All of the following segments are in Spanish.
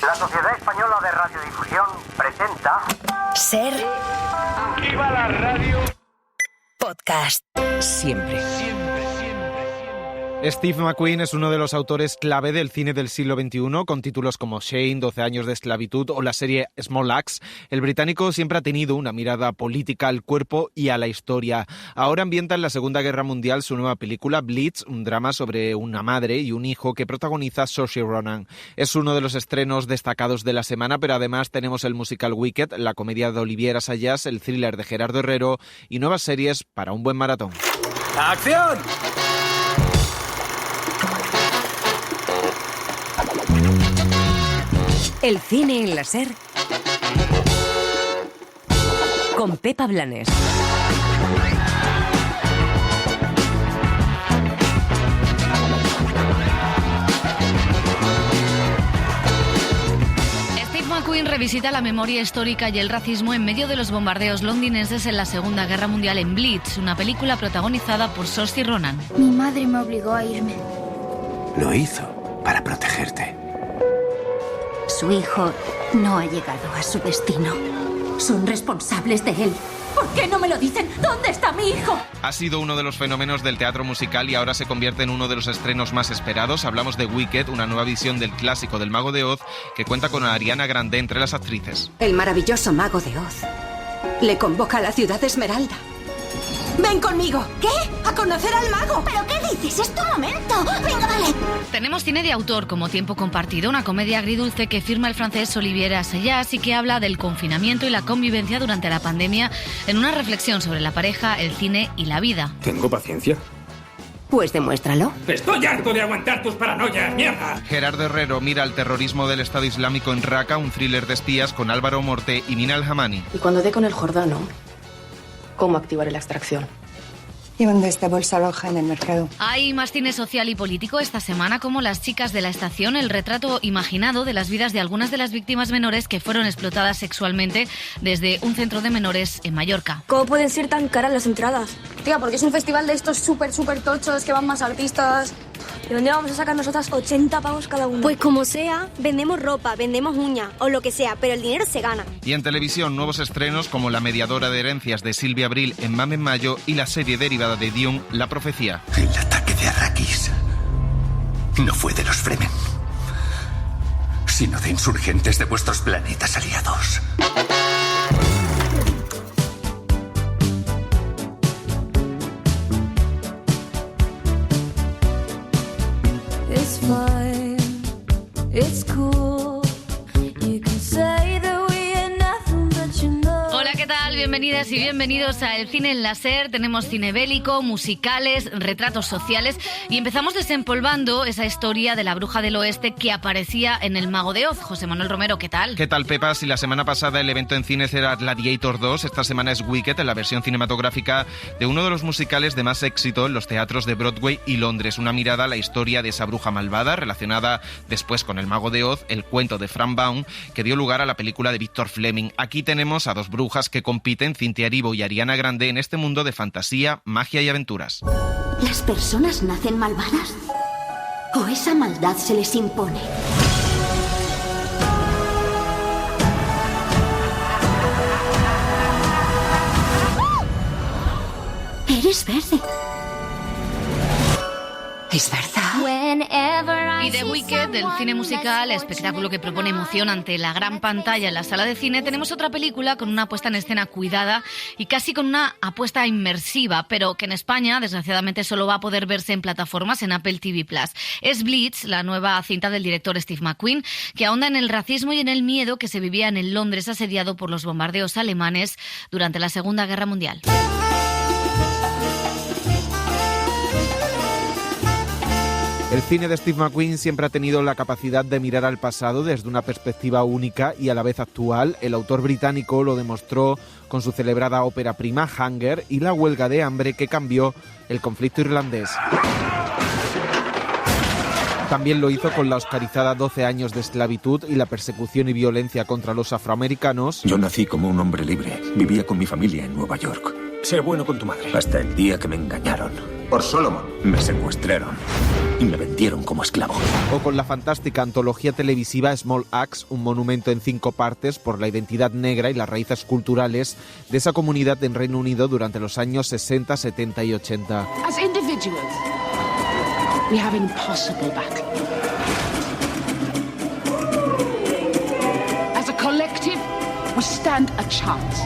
La Sociedad Española de Radiodifusión presenta... Ser... ¡Viva la radio! Podcast. Siempre. Steve McQueen es uno de los autores clave del cine del siglo XXI, con títulos como Shane, 12 años de esclavitud o la serie Small Axe. El británico siempre ha tenido una mirada política al cuerpo y a la historia. Ahora ambienta en la Segunda Guerra Mundial su nueva película Blitz, un drama sobre una madre y un hijo que protagoniza Saoirse Ronan. Es uno de los estrenos destacados de la semana, pero además tenemos el musical Wicked, la comedia de Olivier Assayas, el thriller de Gerardo Herrero y nuevas series para un buen maratón. ¡Acción! El cine en la Ser con Pepa Blanes. Steve McQueen revisita la memoria histórica y el racismo en medio de los bombardeos londinenses en la Segunda Guerra Mundial en Blitz, una película protagonizada por Saoirse Ronan. Mi madre me obligó a irme. Lo hizo para protegerte. Su hijo no ha llegado a su destino. Son responsables de él. ¿Por qué no me lo dicen? ¿Dónde está mi hijo? Ha sido uno de los fenómenos del teatro musical y ahora se convierte en uno de los estrenos más esperados. Hablamos de Wicked, una nueva visión del clásico del Mago de Oz, que cuenta con Ariana Grande entre las actrices. El maravilloso Mago de Oz le convoca a la ciudad de Esmeralda. ¡Ven conmigo! ¿Qué? ¿A conocer al mago? ¿Pero qué dices? ¡Es tu momento! ¡Venga, vale! Tenemos cine de autor como Tiempo Compartido, una comedia agridulce que firma el francés Olivier Assayas y que habla del confinamiento y la convivencia durante la pandemia en una reflexión sobre la pareja, el cine y la vida. ¿Tengo paciencia? Pues demuéstralo. ¡Estoy harto de aguantar tus paranoias, mierda! Gerardo Herrero mira el terrorismo del Estado Islámico en Raqqa, un thriller de espías con Álvaro Morte y Mina Al-Hamani. Y cuando dé con el Jordano, ¿cómo activaré la extracción? Llevando esta bolsa roja en el mercado. Hay más cine social y político esta semana, como Las chicas de la estación, el retrato imaginado de las vidas de algunas de las víctimas menores que fueron explotadas sexualmente desde un centro de menores en Mallorca. ¿Cómo pueden ser tan caras las entradas? Tía, porque es un festival de estos súper tochos que van más artistas. ¿De dónde vamos a sacar nosotras 80 pavos cada uno? Pues como sea, vendemos ropa, vendemos uñas o lo que sea, pero el dinero se gana. Y en televisión, nuevos estrenos como La mediadora de herencias de Silvia Abril en Mam en Mayo y la serie derivada de Dion, La profecía. El ataque de Arrakis no fue de los Fremen, sino de insurgentes de vuestros planetas aliados. It's fine, it's cool. You can say that we are nothing but you know. Hola, ¿qué tal? Bienvenidas y bienvenidos a El Cine en la Ser. Tenemos cine bélico, musicales, retratos sociales y empezamos desempolvando esa historia de la bruja del oeste que aparecía en El Mago de Oz. José Manuel Romero, ¿qué tal? ¿Qué tal, Pepa? Si la semana pasada el evento en cines era Gladiator 2, esta semana es Wicked, en la versión cinematográfica de uno de los musicales de más éxito en los teatros de Broadway y Londres. Una mirada a la historia de esa bruja malvada, relacionada después con El Mago de Oz, el cuento de Frank Baum, que dio lugar a la película de Victor Fleming. Aquí tenemos a dos brujas que compiten, Cynthia Erivo y Ariana Grande, en este mundo de fantasía, magia y aventuras. ¿Las personas nacen malvadas? ¿O esa maldad se les impone? Eres verde. Es verdad. Y de Wicked, del cine musical, espectáculo que propone emoción ante la gran pantalla en la sala de cine, tenemos otra película con una puesta en escena cuidada y casi con una apuesta inmersiva, pero que en España, desgraciadamente, solo va a poder verse en plataformas en Apple TV+. Es Blitz, la nueva cinta del director Steve McQueen, que ahonda en el racismo y en el miedo que se vivía en el Londres asediado por los bombardeos alemanes durante la Segunda Guerra Mundial. El cine de Steve McQueen siempre ha tenido la capacidad de mirar al pasado desde una perspectiva única y a la vez actual. El autor británico lo demostró con su celebrada ópera prima Hunger y la huelga de hambre que cambió el conflicto irlandés. También lo hizo con la oscarizada 12 años de esclavitud y la persecución y violencia contra los afroamericanos. Yo nací como un hombre libre. Vivía con mi familia en Nueva York. Sé bueno con tu madre. Hasta el día que me engañaron. Por Solomon. Me secuestraron. y me vendieron como esclavo. O con la fantástica antología televisiva Small Axe, un monumento en 5 partes por la identidad negra y las raíces culturales de esa comunidad en Reino Unido durante los años 60, 70 y 80. As individuals, we have an impossible battle. As a collective, we stand a chance.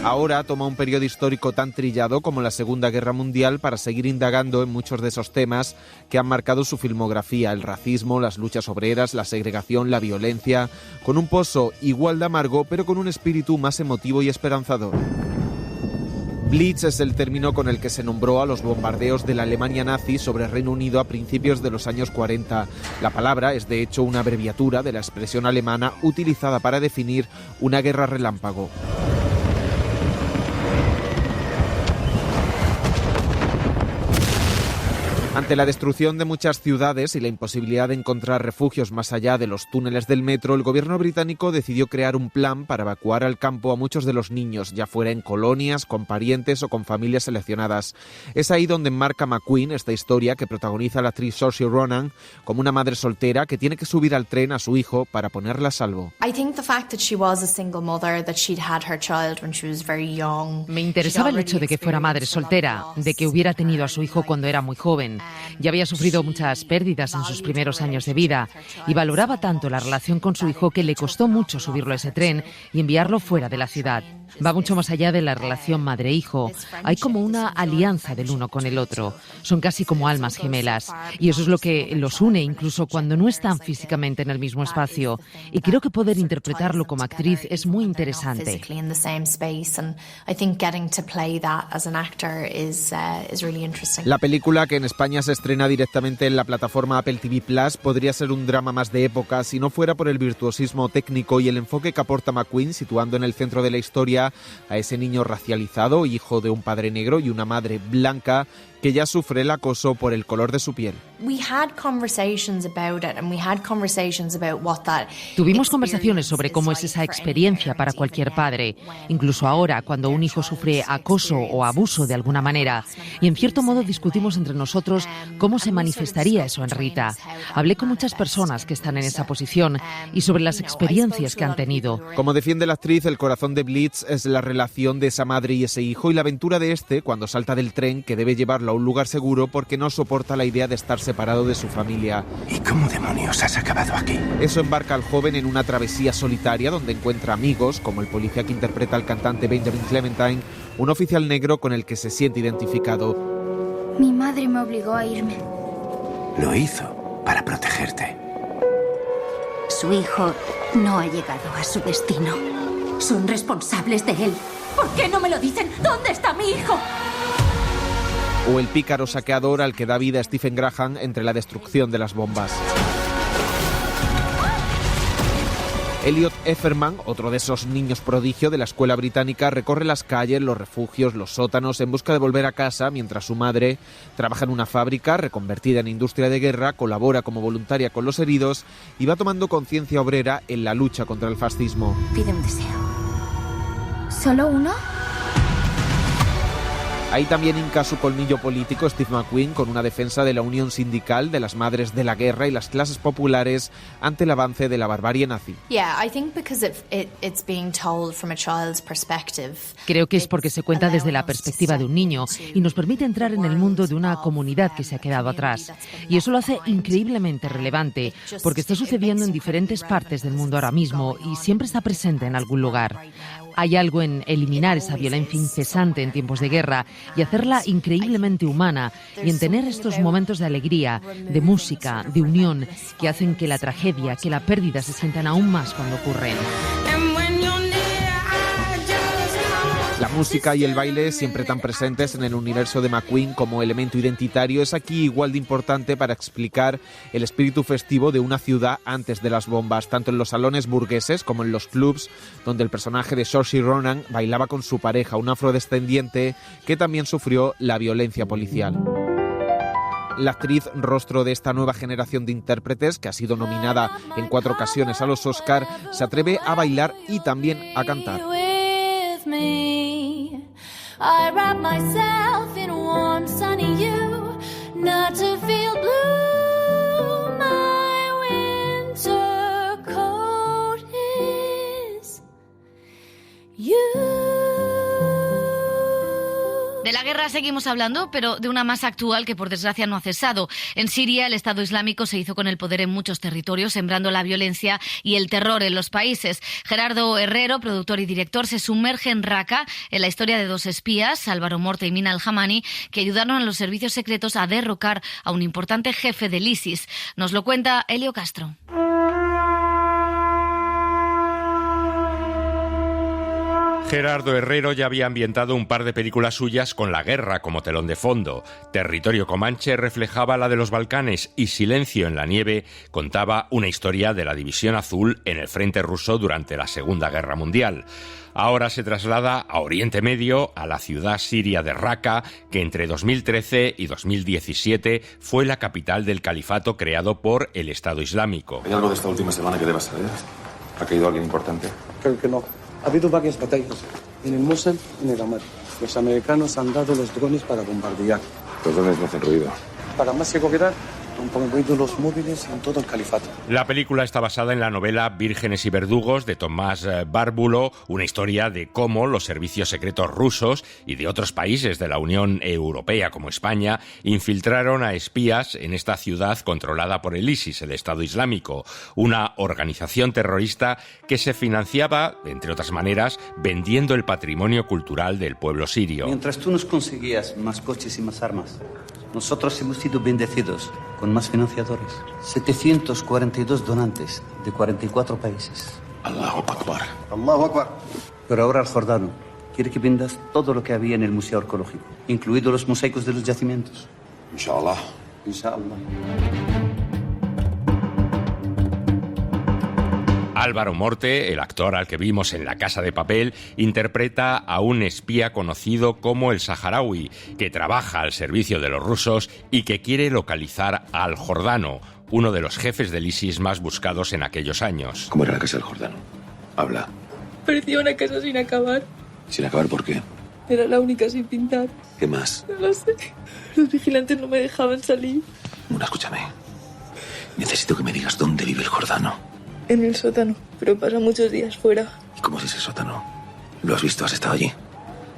Ahora toma un periodo histórico tan trillado como la Segunda Guerra Mundial para seguir indagando en muchos de esos temas que han marcado su filmografía: el racismo, las luchas obreras, la segregación, la violencia, con un pozo igual de amargo pero con un espíritu más emotivo y esperanzador. Blitz es el término con el que se nombró a los bombardeos de la Alemania nazi sobre el Reino Unido a principios de los años 40. La palabra es de hecho una abreviatura de la expresión alemana utilizada para definir una guerra relámpago. Ante la destrucción de muchas ciudades y la imposibilidad de encontrar refugios más allá de los túneles del metro, el gobierno británico decidió crear un plan para evacuar al campo a muchos de los niños, ya fuera en colonias, con parientes o con familias seleccionadas. Es ahí donde enmarca McQueen esta historia que protagoniza la actriz Saoirse Ronan como una madre soltera que tiene que subir al tren a su hijo para ponerla a salvo. Me interesaba el hecho de que fuera madre soltera, de que hubiera tenido a su hijo cuando era muy joven. Ya había sufrido muchas pérdidas en sus primeros años de vida y valoraba tanto la relación con su hijo que le costó mucho subirlo a ese tren y enviarlo fuera de la ciudad. Va mucho más allá de la relación madre-hijo. Hay como una alianza del uno con el otro. Son casi como almas gemelas. Y eso es lo que los une, incluso cuando no están físicamente en el mismo espacio. Y creo que poder interpretarlo como actriz es muy interesante. La película, que en España se estrena directamente en la plataforma Apple TV Plus, podría ser un drama más de época si no fuera por el virtuosismo técnico y el enfoque que aporta McQueen, situando en el centro de la historia a ese niño racializado, hijo de un padre negro y una madre blanca, que ya sufre el acoso por el color de su piel. Tuvimos conversaciones sobre cómo es esa experiencia para cualquier padre, incluso ahora cuando un hijo sufre acoso o abuso de alguna manera. Y en cierto modo discutimos entre nosotros cómo se manifestaría eso en Rita. Hablé con muchas personas que están en esa posición y sobre las experiencias que han tenido. Como defiende la actriz, el corazón de Blitz es la relación de esa madre y ese hijo y la aventura de este cuando salta del tren que debe llevarlo a un lugar seguro porque no soporta la idea de estar separado de su familia. ¿Y cómo demonios has acabado aquí? Eso embarca al joven en una travesía solitaria donde encuentra amigos, como el policía que interpreta al cantante Benjamin Clementine, un oficial negro con el que se siente identificado. Mi madre me obligó a irme. Lo hizo para protegerte. Su hijo no ha llegado a su destino. Son responsables de él. ¿Por qué no me lo dicen? ¿Dónde está mi hijo? O el pícaro saqueador al que da vida Stephen Graham entre la destrucción de las bombas. Elliot Efferman, otro de esos niños prodigio de la escuela británica, recorre las calles, los refugios, los sótanos en busca de volver a casa mientras su madre trabaja en una fábrica reconvertida en industria de guerra, colabora como voluntaria con los heridos y va tomando conciencia obrera en la lucha contra el fascismo. Pide un deseo. ¿Solo uno? Ahí también hinca su colmillo político Steve McQueen con una defensa de la unión sindical, de las madres de la guerra y las clases populares ante el avance de la barbarie nazi. Creo que es porque se cuenta desde la perspectiva de un niño y nos permite entrar en el mundo de una comunidad que se ha quedado atrás. Y eso lo hace increíblemente relevante porque está sucediendo en diferentes partes del mundo ahora mismo y siempre está presente en algún lugar. Hay algo en eliminar esa violencia incesante en tiempos de guerra y hacerla increíblemente humana, y en tener estos momentos de alegría, de música, de unión, que hacen que la tragedia, que la pérdida se sientan aún más cuando ocurren. La música y el baile, siempre tan presentes en el universo de McQueen como elemento identitario, es aquí igual de importante para explicar el espíritu festivo de una ciudad antes de las bombas, tanto en los salones burgueses como en los clubs, donde el personaje de Saoirse Ronan bailaba con su pareja, un afrodescendiente que también sufrió la violencia policial. La actriz, rostro de esta nueva generación de intérpretes, que ha sido nominada en 4 ocasiones a los Oscar, se atreve a bailar y también a cantar. I wrap myself in a warm sunny you, not to feel blue, my winter coat is you. De la guerra seguimos hablando, pero de una más actual que por desgracia no ha cesado. En Siria, el Estado Islámico se hizo con el poder en muchos territorios, sembrando la violencia y el terror en los países. Gerardo Herrero, productor y director, se sumerge en Raqqa, en la historia de dos espías, Álvaro Morte y Mina al-Hamani, que ayudaron a los servicios secretos a derrocar a un importante jefe del ISIS. Nos lo cuenta Elio Castro. Gerardo Herrero ya había ambientado un par de películas suyas con la guerra como telón de fondo. Territorio Comanche reflejaba la de los Balcanes y Silencio en la nieve contaba una historia de la División Azul en el frente ruso durante la Segunda Guerra Mundial. Ahora se traslada a Oriente Medio, a la ciudad siria de Raqqa, que entre 2013 y 2017 fue la capital del califato creado por el Estado Islámico. ¿Hay algo de esta última semana que debas saber? ¿Ha caído alguien importante? Creo que no. Ha habido varias batallas, en el Mosul y en el Amar. Los americanos han dado los drones para bombardear. Los drones no hacen ruido. Para más seguridad, han prohibido los móviles en todo el califato. La película está basada en la novela Vírgenes y verdugos de Tomás Bárbulo, una historia de cómo los servicios secretos rusos y de otros países de la Unión Europea como España infiltraron a espías en esta ciudad controlada por el ISIS, el Estado Islámico, una organización terrorista que se financiaba, entre otras maneras, vendiendo el patrimonio cultural del pueblo sirio. Mientras tú nos conseguías más coches y más armas, nosotros hemos sido bendecidos con más financiadores. 742 donantes de 44 países. Allahu Akbar. Allahu Akbar. Pero ahora el Jordano quiere que vendas todo lo que había en el Museo Arqueológico, incluidos los mosaicos de los yacimientos. Inshallah. Inshallah. Álvaro Morte, el actor al que vimos en La Casa de Papel, interpreta a un espía conocido como el Saharaui, que trabaja al servicio de los rusos y que quiere localizar al Jordano, uno de los jefes del ISIS más buscados en aquellos años. ¿Cómo era la casa del Jordano? Habla. Parecía una casa sin acabar. ¿Sin acabar por qué? Era la única sin pintar. ¿Qué más? No lo sé. Los vigilantes no me dejaban salir. Muna, escúchame. Necesito que me digas dónde vive el Jordano. En el sótano, pero pasa muchos días fuera. ¿Y cómo es ese sótano? ¿Lo has visto? ¿Has estado allí?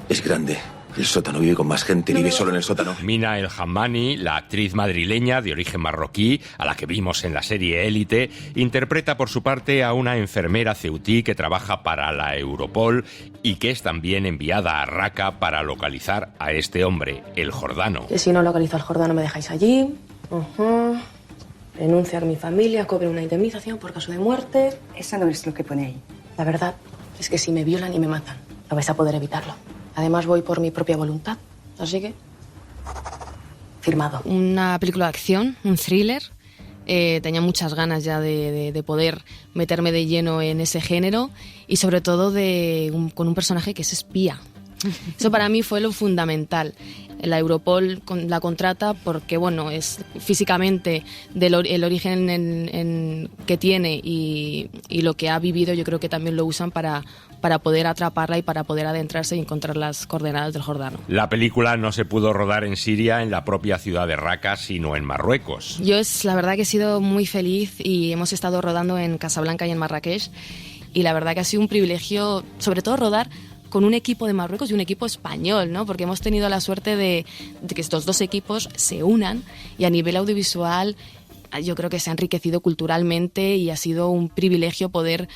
Es grande. El sótano vive con más gente, vive solo en el sótano. Mina al-Hamani, la actriz madrileña de origen marroquí, a la que vimos en la serie Élite, interpreta por su parte a una enfermera ceutí que trabaja para la Europol y que es también enviada a Raqqa para localizar a este hombre, el Jordano. Que si no localizo al Jordano me dejáis allí. Renunciar a mi familia, cobre una indemnización por caso de muerte. Eso no es lo que pone ahí. La verdad es que si me violan y me matan, no vais a poder evitarlo. Además voy por mi propia voluntad, así que... firmado. Una película de acción, un thriller. Tenía muchas ganas ya de poder meterme de lleno en ese género y sobre todo con un personaje que es espía. Eso para mí fue lo fundamental. La Europol la contrata porque, bueno, es físicamente el origen que tiene y lo que ha vivido, yo creo que también lo usan para poder atraparla y para poder adentrarse y encontrar las coordenadas del Jordano. La película no se pudo rodar en Siria, en la propia ciudad de Raqqa, sino en Marruecos. Yo la verdad que he sido muy feliz y hemos estado rodando en Casablanca y en Marrakech y la verdad que ha sido un privilegio, sobre todo rodar con un equipo de Marruecos y un equipo español, ¿no? Porque hemos tenido la suerte de que estos dos equipos se unan y a nivel audiovisual yo creo que se ha enriquecido culturalmente y ha sido un privilegio poder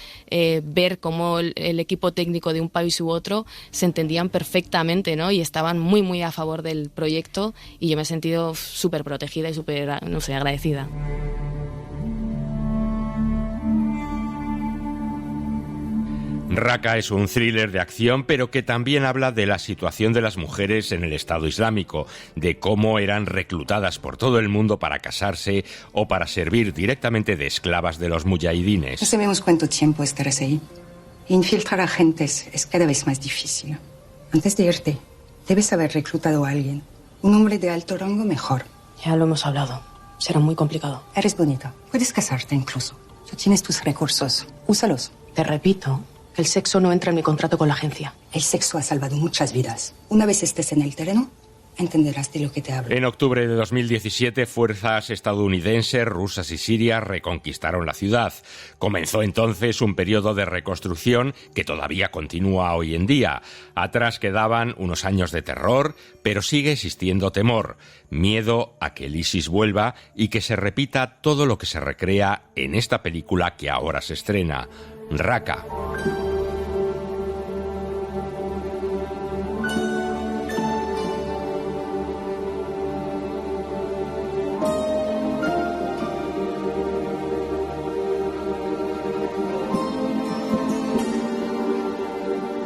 ver cómo el equipo técnico de un país u otro se entendían perfectamente, ¿no? Y estaban muy, muy a favor del proyecto y yo me he sentido súper protegida y súper, no sé, agradecida. Raqqa es un thriller de acción, pero que también habla de la situación de las mujeres en el Estado Islámico, de cómo eran reclutadas por todo el mundo para casarse o para servir directamente de esclavas de los mujahidines. No sabemos cuánto tiempo estarás ahí. Infiltrar agentes es cada vez más difícil. Antes de irte, debes haber reclutado a alguien. Un hombre de alto rango mejor. Ya lo hemos hablado. Será muy complicado. Eres bonita. Puedes casarte incluso. Ya tienes tus recursos. Úsalos. Te repito, el sexo no entra en mi contrato con la agencia. El sexo ha salvado muchas vidas. Una vez estés en el terreno, entenderás de lo que te hablo. En octubre de 2017, fuerzas estadounidenses, rusas y sirias reconquistaron la ciudad. Comenzó entonces un periodo de reconstrucción que todavía continúa hoy en día. Atrás quedaban unos años de terror, pero sigue existiendo temor, miedo a que el ISIS vuelva y que se repita todo lo que se recrea en esta película que ahora se estrena, Raqqa.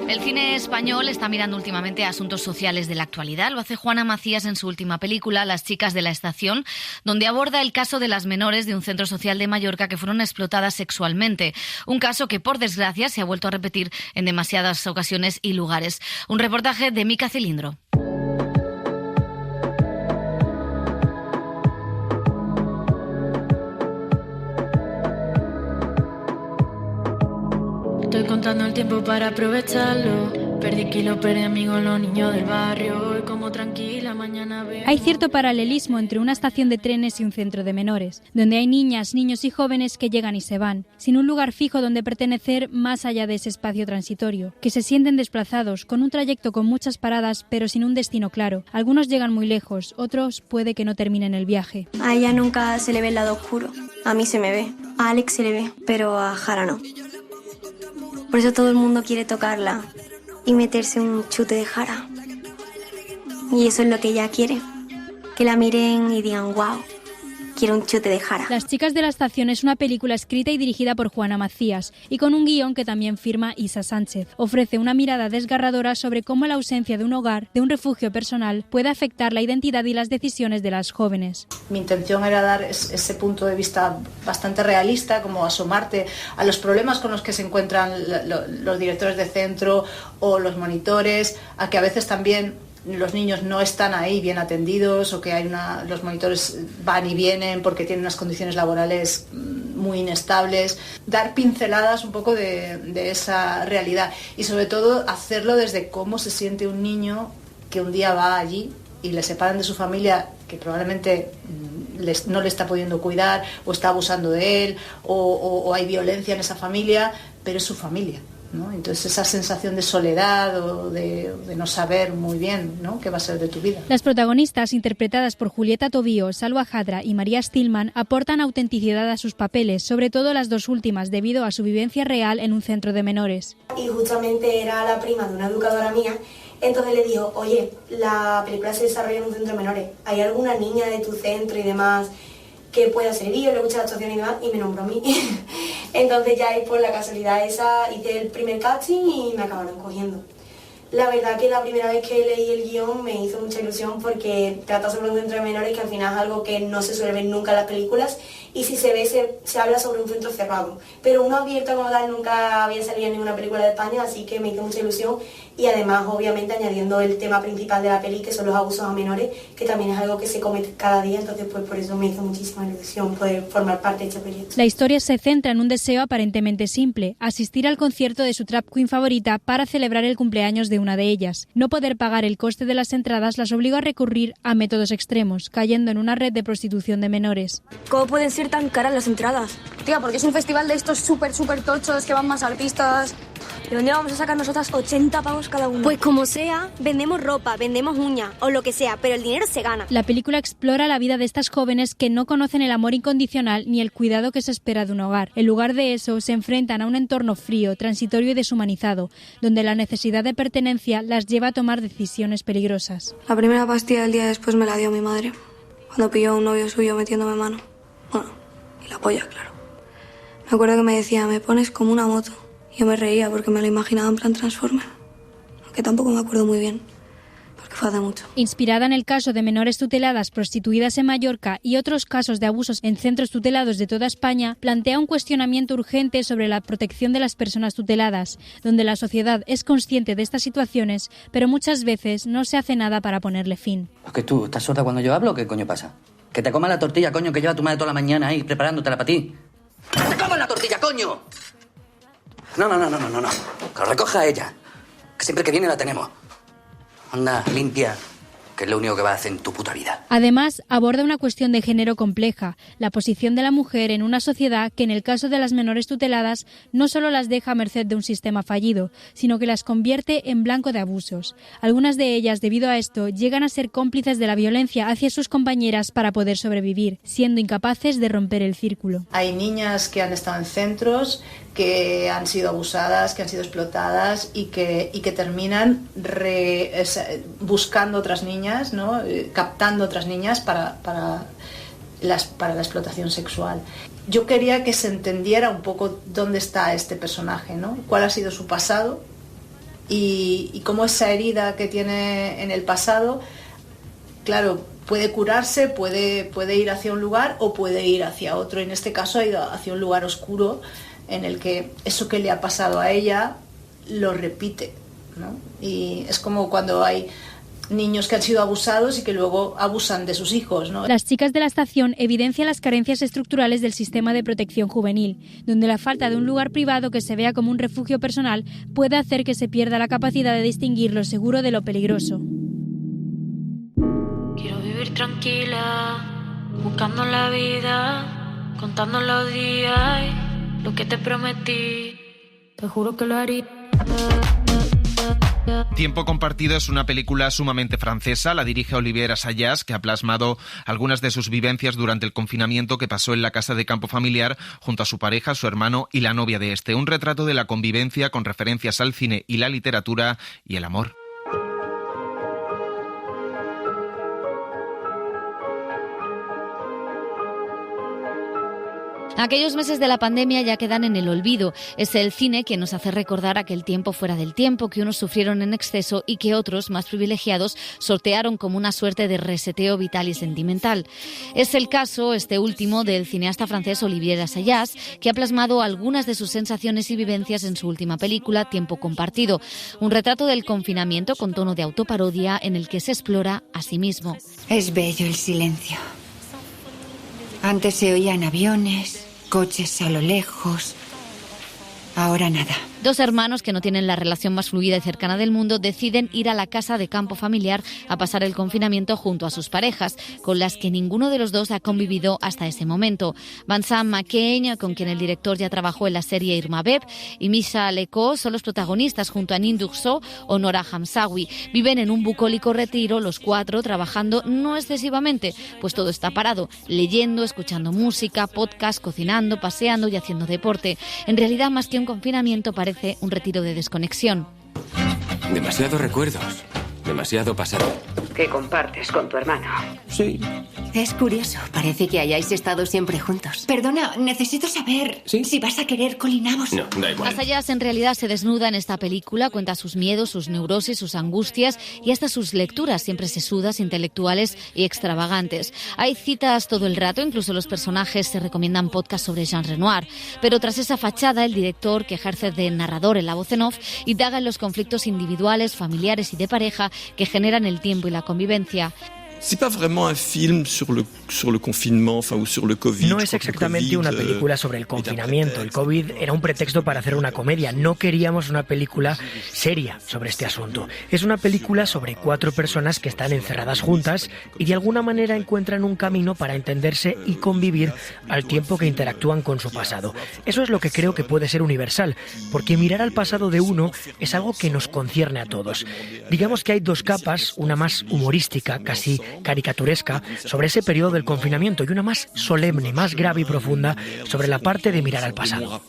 El cine español está mirando últimamente asuntos sociales de la actualidad. Lo hace Juana Macías en su última película, Las chicas de la estación, donde aborda el caso de las menores de un centro social de Mallorca que fueron explotadas sexualmente. Un caso que, por desgracia, se ha vuelto a repetir en demasiadas ocasiones y lugares. Un reportaje de Mica Cilindro. Estoy contando el tiempo para aprovecharlo. Perdí kilo, perdí amigos, los niños del barrio. Hoy como tranquila, mañana veo... Hay cierto paralelismo entre una estación de trenes y un centro de menores, donde hay niñas, niños y jóvenes que llegan y se van, sin un lugar fijo donde pertenecer más allá de ese espacio transitorio, que se sienten desplazados, con un trayecto con muchas paradas, pero sin un destino claro. Algunos llegan muy lejos, otros puede que no terminen el viaje. A ella nunca se le ve el lado oscuro. A mí se me ve. A Alex se le ve, pero a Jara no. Por eso todo el mundo quiere tocarla y meterse un chute de Jara. Y eso es lo que ella quiere. Que la miren y digan, wow, quiero un chute de Jara. Las chicas de la estación es una película escrita y dirigida por Juana Macías y con un guión que también firma Isa Sánchez. Ofrece una mirada desgarradora sobre cómo la ausencia de un hogar, de un refugio personal, puede afectar la identidad y las decisiones de las jóvenes. Mi intención era dar ese punto de vista bastante realista, como asomarte a los problemas con los que se encuentran los directores de centro o los monitores, a que a veces también los niños no están ahí bien atendidos o que los monitores van y vienen porque tienen unas condiciones laborales muy inestables. Dar pinceladas un poco de esa realidad y sobre todo hacerlo desde cómo se siente un niño que un día va allí y le separan de su familia, que probablemente no le está pudiendo cuidar o está abusando de él o hay violencia en esa familia, pero es su familia, ¿no? Entonces esa sensación de soledad o de no saber muy bien, ¿no?, qué va a ser de tu vida. Las protagonistas, interpretadas por Julieta Tobío, Salwa Jadra y María Stillman, aportan autenticidad a sus papeles, sobre todo las dos últimas, debido a su vivencia real en un centro de menores. Y justamente era la prima de una educadora mía, entonces le dijo, oye, la película se desarrolla en un centro de menores, ¿hay alguna niña de tu centro y demás que pueda servir? Yo le escuché la actuación y demás y me nombró a mí. Entonces ya ahí por la casualidad esa hice el primer casting y me acabaron cogiendo. La verdad que la primera vez que leí el guión me hizo mucha ilusión porque trata sobre un centro de menores que al final es algo que no se suele ver nunca en las películas y si se ve se habla sobre un centro cerrado. Pero uno abierto como tal nunca había salido en ninguna película de España, así que me hizo mucha ilusión y además obviamente añadiendo el tema principal de la peli que son los abusos a menores, que también es algo que se comete cada día, entonces pues por eso me hizo muchísima ilusión poder formar parte de este proyecto. La historia se centra en un deseo aparentemente simple, asistir al concierto de su trap queen favorita para celebrar el cumpleaños de una de ellas. No poder pagar el coste de las entradas las obligó a recurrir a métodos extremos, cayendo en una red de prostitución de menores. ¿Cómo pueden ser tan caras las entradas? Tía, porque es un festival de estos súper tochos que van más artistas. ¿De dónde vamos a sacar nosotras 80 pavos cada uno? Pues como sea, vendemos ropa, vendemos uñas o lo que sea, pero el dinero se gana. La película explora la vida de estas jóvenes que no conocen el amor incondicional ni el cuidado que se espera de un hogar. En lugar de eso, se enfrentan a un entorno frío, transitorio y deshumanizado, donde la necesidad de pertenencia las lleva a tomar decisiones peligrosas. La primera pastilla del día después me la dio mi madre, cuando pilló a un novio suyo metiéndome mano. Bueno, y la polla, claro. Me acuerdo que me decía, me pones como una moto. Yo me reía porque me lo imaginaba en plan Transformer, aunque tampoco me acuerdo muy bien, porque fue hace mucho. Inspirada en el caso de menores tuteladas prostituidas en Mallorca y otros casos de abusos en centros tutelados de toda España, plantea un cuestionamiento urgente sobre la protección de las personas tuteladas, donde la sociedad es consciente de estas situaciones, pero muchas veces no se hace nada para ponerle fin. ¿Que tú estás sorda cuando yo hablo o qué coño pasa? Que te comas la tortilla, coño, que lleva tu madre toda la mañana ahí preparándotela para ti. ¡Que te comas la tortilla, coño! No. Que lo recoja ella. Que siempre que viene la tenemos. Anda, limpia. que es lo único que vas a hacer en tu puta vida. Además, aborda una cuestión de género compleja, la posición de la mujer en una sociedad que en el caso de las menores tuteladas no solo las deja a merced de un sistema fallido, sino que las convierte en blanco de abusos. Algunas de ellas, debido a esto, llegan a ser cómplices de la violencia hacia sus compañeras para poder sobrevivir, siendo incapaces de romper el círculo. Hay niñas que han estado en centros, que han sido abusadas, que han sido explotadas y que terminan buscando otras niñas, ¿no? Captando otras niñas para la explotación sexual. Yo quería que se entendiera un poco dónde está este personaje, ¿no? Cuál ha sido su pasado y cómo esa herida que tiene en el pasado, claro, puede curarse, puede ir hacia un lugar o puede ir hacia otro. En este caso ha ido hacia un lugar oscuro en el que eso que le ha pasado a ella lo repite, ¿no? Y es como cuando hay niños que han sido abusados y que luego abusan de sus hijos, ¿no? Las chicas de la estación evidencian las carencias estructurales del sistema de protección juvenil, donde la falta de un lugar privado que se vea como un refugio personal puede hacer que se pierda la capacidad de distinguir lo seguro de lo peligroso. Quiero vivir tranquila, buscando la vida, contando los días, lo que te prometí, te juro que lo haría. Tiempo compartido es una película sumamente francesa, la dirige Olivier Assayas, que ha plasmado algunas de sus vivencias durante el confinamiento que pasó en la casa de campo familiar junto a su pareja, su hermano y la novia de este. Un retrato de la convivencia con referencias al cine y la literatura y el amor. Aquellos meses de la pandemia ya quedan en el olvido. Es el cine quien nos hace recordar aquel tiempo fuera del tiempo, que unos sufrieron en exceso y que otros, más privilegiados, sortearon como una suerte de reseteo vital y sentimental. Es el caso, este último, del cineasta francés Olivier Assayas, que ha plasmado algunas de sus sensaciones y vivencias en su última película, Tiempo compartido. Un retrato del confinamiento con tono de autoparodia en el que se explora a sí mismo. Es bello el silencio. Antes se oían aviones, coches a lo lejos. Ahora nada. Dos hermanos que no tienen la relación más fluida y cercana del mundo deciden ir a la casa de campo familiar a pasar el confinamiento junto a sus parejas, con las que ninguno de los dos ha convivido hasta ese momento. Vincent Macaigne, con quien el director ya trabajó en la serie Irma Beb, y Misha Leco son los protagonistas junto a Nin Durso o Nora Hamsawi. Viven en un bucólico retiro los cuatro, trabajando no excesivamente, pues todo está parado, leyendo, escuchando música, podcast, cocinando, paseando y haciendo deporte. En realidad, más que un confinamiento, parece un retiro de desconexión. Demasiados recuerdos, demasiado pasado. ¿Qué compartes con tu hermano? Sí. Es curioso, parece que hayáis estado siempre juntos. Perdona, necesito saber si vas a querer colinamos. No, da igual. Assayas en realidad se desnuda en esta película, cuenta sus miedos, sus neurosis, sus angustias y hasta sus lecturas, siempre sesudas, intelectuales y extravagantes. Hay citas todo el rato, incluso los personajes se recomiendan podcasts sobre Jean Renoir. Pero tras esa fachada, el director, que ejerce de narrador en la voz en off, indaga en los conflictos individuales, familiares y de pareja que generan el tiempo y la convivencia. No es exactamente una película sobre el confinamiento. El COVID era un pretexto para hacer una comedia. No queríamos una película seria sobre este asunto. Es una película sobre 4 personas que están encerradas juntas y de alguna manera encuentran un camino para entenderse y convivir al tiempo que interactúan con su pasado. Eso es lo que creo que puede ser universal, porque mirar al pasado de uno es algo que nos concierne a todos. Digamos que hay 2 capas, una más humorística, casi caricaturesca, sobre ese periodo del confinamiento y una más solemne, más grave y profunda sobre la parte de mirar al pasado.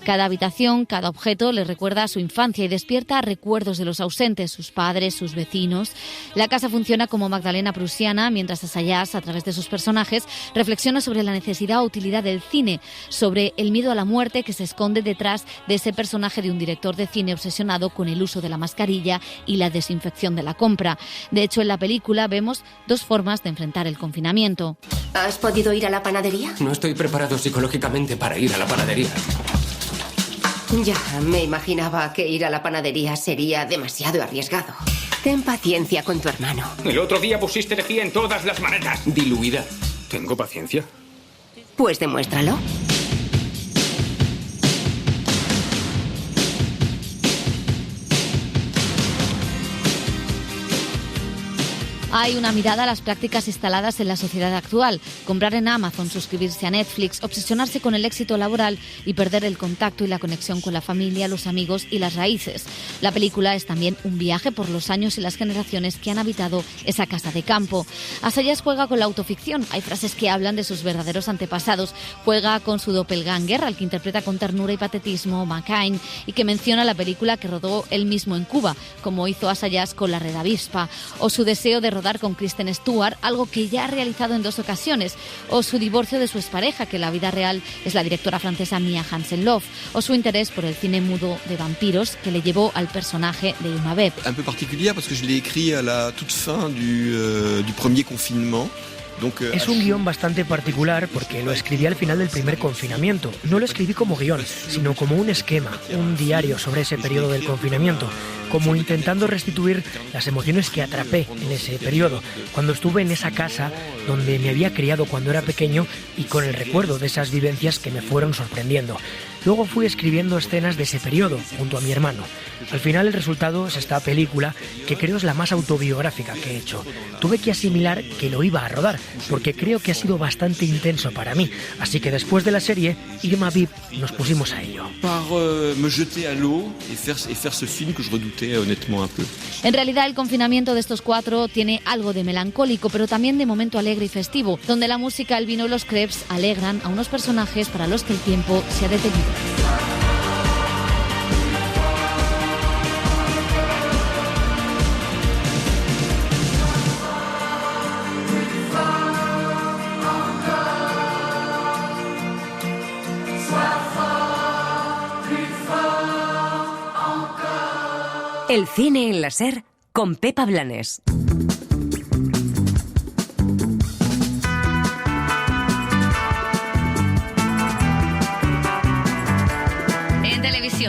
Cada habitación, cada objeto le recuerda a su infancia y despierta recuerdos de los ausentes, sus padres, sus vecinos. La casa funciona como Magdalena prusiana, mientras Assayas, a través de sus personajes, reflexiona sobre la necesidad o utilidad del cine, sobre el miedo a la muerte que se esconde detrás de ese personaje de un director de cine obsesionado con el uso de la mascarilla y la desinfección de la compra. De hecho, en la película vemos 2 formas de enfrentar el confinamiento. ¿Has podido ir a la panadería? No estoy preparado psicológicamente para ir a la panadería. Ya, me imaginaba que ir a la panadería sería demasiado arriesgado. Ten paciencia con tu hermano. El otro día pusiste lejía en todas las maletas. Diluida. ¿Tengo paciencia? Pues demuéstralo. Hay una mirada a las prácticas instaladas en la sociedad actual. Comprar en Amazon, suscribirse a Netflix, obsesionarse con el éxito laboral y perder el contacto y la conexión con la familia, los amigos y las raíces. La película es también un viaje por los años y las generaciones que han habitado esa casa de campo. Assayas juega con la autoficción. Hay frases que hablan de sus verdaderos antepasados. Juega con su doppelganger, al que interpreta con ternura y patetismo McCain, y que menciona la película que rodó él mismo en Cuba, como hizo Assayas con La Red Avispa, o su deseo de rodar con Kristen Stewart, algo que ya ha realizado en 2 ocasiones, o su divorcio de su expareja, que en la vida real es la directora francesa Mia Hansen-Løf, o su interés por el cine mudo de vampiros que le llevó al personaje de Irma Vep. Un peu particulière parce que je l'ai écrit à la toute fin du premier confinement. Es un guión bastante particular porque lo escribí al final del primer confinamiento. No lo escribí como guión, sino como un esquema, un diario sobre ese periodo del confinamiento, como intentando restituir las emociones que atrapé en ese periodo, cuando estuve en esa casa donde me había criado cuando era pequeño y con el recuerdo de esas vivencias que me fueron sorprendiendo. Luego fui escribiendo escenas de ese periodo junto a mi hermano. Al final el resultado es esta película que creo es la más autobiográfica que he hecho. Tuve que asimilar que lo iba a rodar porque creo que ha sido bastante intenso para mí. Así que después de la serie, Irma Vep nos pusimos a ello. Me jeter à l'eau et faire ce film que je redoutais honnêtement un peu. En realidad el confinamiento de estos 4 tiene algo de melancólico, pero también de momento alegre y festivo, donde la música, el vino y los crepes alegran a unos personajes para los que el tiempo se ha detenido. El cine en la SER con Pepa Blanes.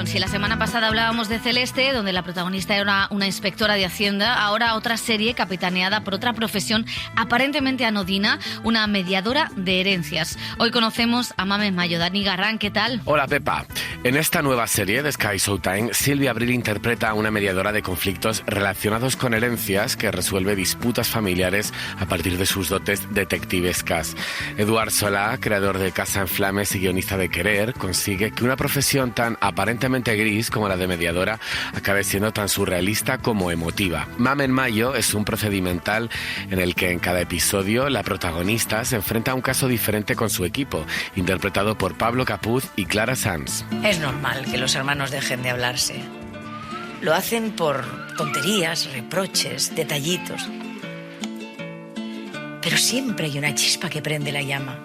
Si la semana pasada hablábamos de Celeste, donde la protagonista era una inspectora de Hacienda, ahora otra serie capitaneada por otra profesión aparentemente anodina, una mediadora de herencias. Hoy conocemos a Mamen Mayo. Dani Garrán, ¿qué tal? Hola, Pepa. En esta nueva serie de Sky Showtime, Silvia Abril interpreta a una mediadora de conflictos relacionados con herencias que resuelve disputas familiares a partir de sus dotes detectivescas. Eduard Solá, creador de Casa en Flames y guionista de Querer, consigue que una profesión tan aparentemente gris como la de mediadora acabe siendo tan surrealista como emotiva. Mamen Mayo es un procedimental en el que en cada episodio la protagonista se enfrenta a un caso diferente con su equipo, interpretado por Pablo Capuz y Clara Sanz. Es normal que los hermanos dejen de hablarse. Lo hacen por tonterías, reproches, detallitos. Pero siempre hay una chispa que prende la llama.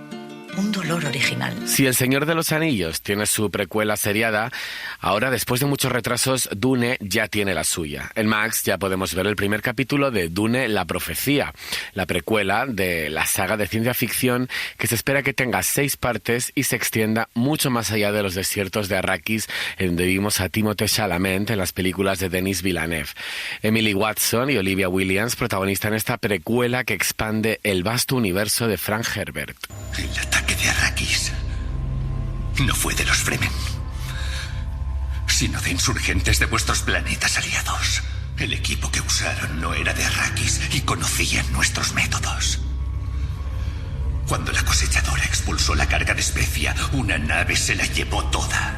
Un dolor original. Si El Señor de los Anillos tiene su precuela seriada, ahora, después de muchos retrasos, Dune ya tiene la suya. En Max ya podemos ver el primer capítulo de Dune, la profecía, la precuela de la saga de ciencia ficción que se espera que tenga 6 partes y se extienda mucho más allá de los desiertos de Arrakis, en donde vimos a Timothée Chalamet en las películas de Denis Villeneuve. Emily Watson y Olivia Williams protagonizan esta precuela que expande el vasto universo de Frank Herbert. El ataque de Arrakis no fue de los Fremen, sino de insurgentes de vuestros planetas aliados. El equipo que usaron no era de Arrakis y conocían nuestros métodos. Cuando la cosechadora expulsó la carga de especia, una nave se la llevó toda.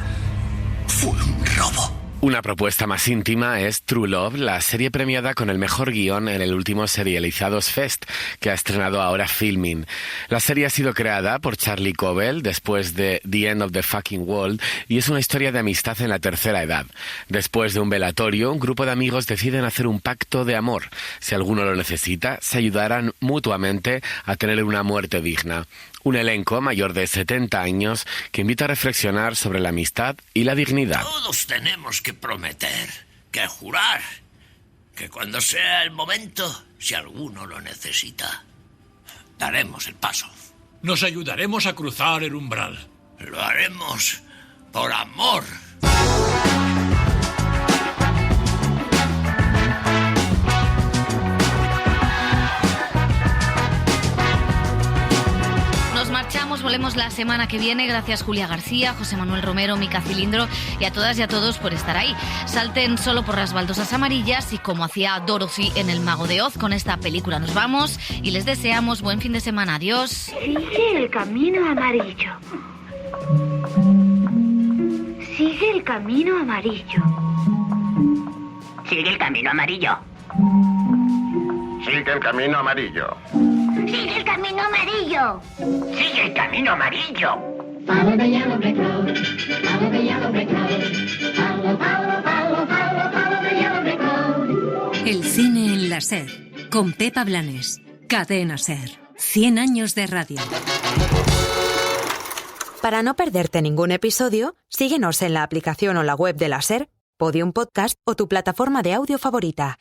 Fue un robo. Una propuesta más íntima es True Love, la serie premiada con el mejor guión en el último Serializados Fest, que ha estrenado ahora Filmin. La serie ha sido creada por Charlie Cobell después de The End of the Fucking World y es una historia de amistad en la tercera edad. Después de un velatorio, un grupo de amigos deciden hacer un pacto de amor. Si alguno lo necesita, se ayudarán mutuamente a tener una muerte digna. Un elenco mayor de 70 años que invita a reflexionar sobre la amistad y la dignidad. Todos tenemos que prometer, que jurar, que cuando sea el momento, si alguno lo necesita, daremos el paso. Nos ayudaremos a cruzar el umbral. Lo haremos por amor. Marchamos volvemos la semana que viene. Gracias Julia García, José Manuel Romero, Mica Cilindro y a todas y a todos por estar ahí. Salten solo por las baldosas amarillas y como hacía Dorothy en El Mago de Oz. Con esta película nos vamos y les deseamos buen fin de semana. Adiós. Sigue el camino amarillo. Sigue el camino amarillo. Sigue el camino amarillo. Sigue el camino amarillo. Sigue el camino amarillo. Sigue el camino amarillo. Follow the yellow brick road. Follow the yellow brick road. Follow, follow, follow, follow, follow the yellow brick road. El cine en la SER, con Pepa Blanes. Cadena SER. 100 años de radio. Para no perderte ningún episodio, síguenos en la aplicación o la web de la SER, Podium Podcast o tu plataforma de audio favorita.